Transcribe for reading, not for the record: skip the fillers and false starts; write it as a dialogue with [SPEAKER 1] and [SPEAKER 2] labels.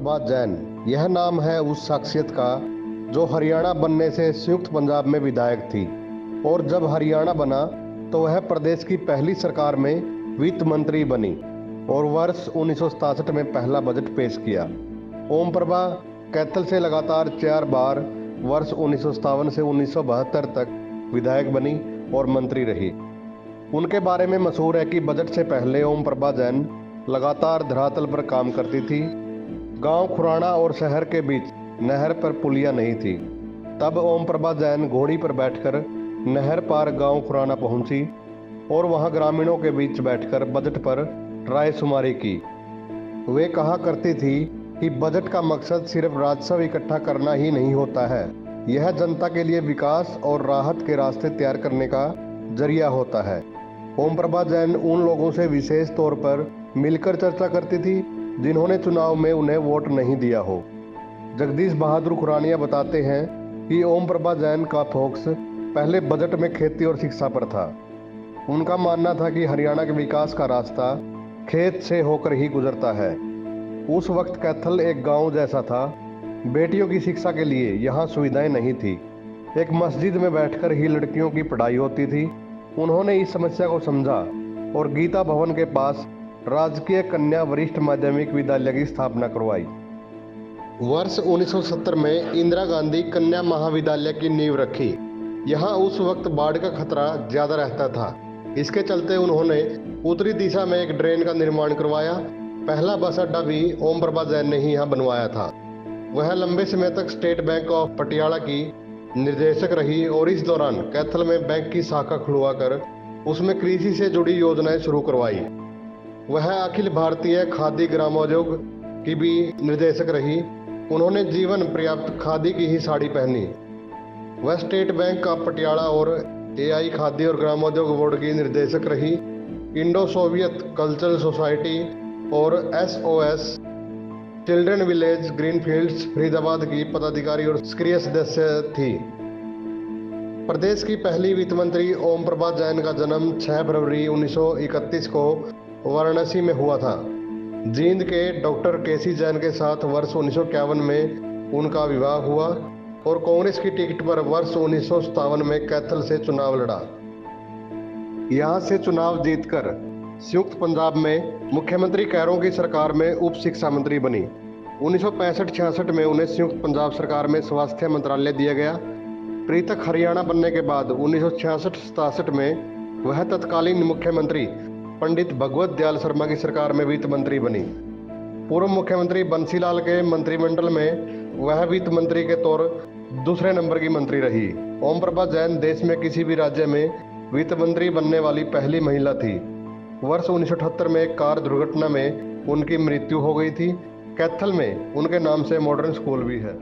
[SPEAKER 1] प्रभा जैन, यह नाम है उस शख्सियत का जो हरियाणा बनने से संयुक्त पंजाब में विधायक थी और जब हरियाणा बना तो वह प्रदेश की पहली सरकार में वित्त मंत्री बनी और वर्ष 1967 में पहला बजट पेश किया। ओम प्रभा कैथल से लगातार 4 बार वर्ष 1957 से 1972 तक विधायक बनी और मंत्री रही। उनके बारे में मशहूर है कि बजट से पहले ओम प्रभा जैन लगातार धरातल पर काम करती थी। गांव खुराना और शहर के बीच नहर पर पुलिया नहीं थी। तब ओम प्रभा जैन घोड़ी पर बैठकर नहर पार गांव खुराना पहुंची और वहां ग्रामीणों के बीच बैठकर बजट पर रायशुमारी की। वे कहा करती थी कि बजट का मकसद सिर्फ राजस्व इकट्ठा करना ही नहीं होता है, यह जनता के लिए विकास और राहत के रास्ते तैयार करने का जरिया होता है। ओम प्रभा जैन उन लोगों से विशेष तौर पर मिलकर चर्चा करती थी जिन्होंने चुनाव में उन्हें वोट नहीं दिया हो। जगदीश बहादुर खुरानिया बताते हैं कि ओम प्रभा जैन का फोकस पहले बजट में खेती और शिक्षा पर था। उनका मानना था कि हरियाणा के विकास का रास्ता खेत से होकर ही गुजरता है। उस वक्त कैथल एक गांव जैसा था। बेटियों की शिक्षा के लिए यहाँ सुविधाएं नहीं थी। एक मस्जिद में बैठकर ही लड़कियों की पढ़ाई होती थी। उन्होंने इस समस्या को समझा और गीता भवन के पास राजकीय कन्या वरिष्ठ माध्यमिक विद्यालय की स्थापना करवाई। वर्ष 1970 में इंदिरा गांधी कन्या महाविद्यालय की नींव रखी। यहाँ उस वक्त बाढ़ का खतरा ज्यादा रहता था। इसके चलते उन्होंने उत्तरी दिशा में एक ड्रेन का निर्माण करवाया। पहला बस अड्डा भी ओम प्रभा जैन ने ही यहाँ बनवाया था। वह लंबे समय तक स्टेट बैंक ऑफ पटियाला की निर्देशक रही और इस दौरान कैथल में बैंक की शाखा खुलवा कर उसमें कृषि से जुड़ी योजनाएं शुरू करवाई। वह अखिल भारतीय खादी ग्रामोद्योग की भी निर्देशक रही। उन्होंने जीवन पर्याप्त खादी की ही साड़ी पहनी। वह स्टेट बैंक ऑफ पटियाला और एआई खादी और ग्रामोद्योग बोर्ड की निर्देशक रही। इंडो सोवियत कल्चरल सोसाइटी और एसओएस चिल्ड्रन विलेज ग्रीनफील्ड्स फरीदाबाद की पदाधिकारी और सक्रिय सदस्य थी। प्रदेश की पहली वित्त मंत्री ओम प्रभा जैन का जन्म 6 फरवरी 1931 को वाराणसी में हुआ था। जींद के डॉक्टर केसी जैन के साथ वर्ष 1951 में उनका विवाह हुआ और कांग्रेस की टिकट पर वर्ष 1957 में कैथल से चुनाव लड़ा। यहां से चुनाव जीतकर संयुक्त पंजाब में मुख्यमंत्री कैरों की सरकार में उप शिक्षा मंत्री बनी। 1965-66 में उन्हें संयुक्त पंजाब सरकार में स्वास्थ्य मंत्रालय दिया गया। पृथक हरियाणा बनने के बाद 1966-67 में वह तत्कालीन मुख्यमंत्री पंडित भगवत दयाल शर्मा की सरकार में वित्त मंत्री बनी। पूर्व मुख्यमंत्री बंसीलाल के मंत्रिमंडल में वह वित्त मंत्री के तौर दूसरे नंबर की मंत्री रही। ओम प्रभा जैन देश में किसी भी राज्य में वित्त मंत्री बनने वाली पहली महिला थी। वर्ष 1978 में एक कार दुर्घटना में उनकी मृत्यु हो गई थी। कैथल में उनके नाम से मॉडर्न स्कूल भी है।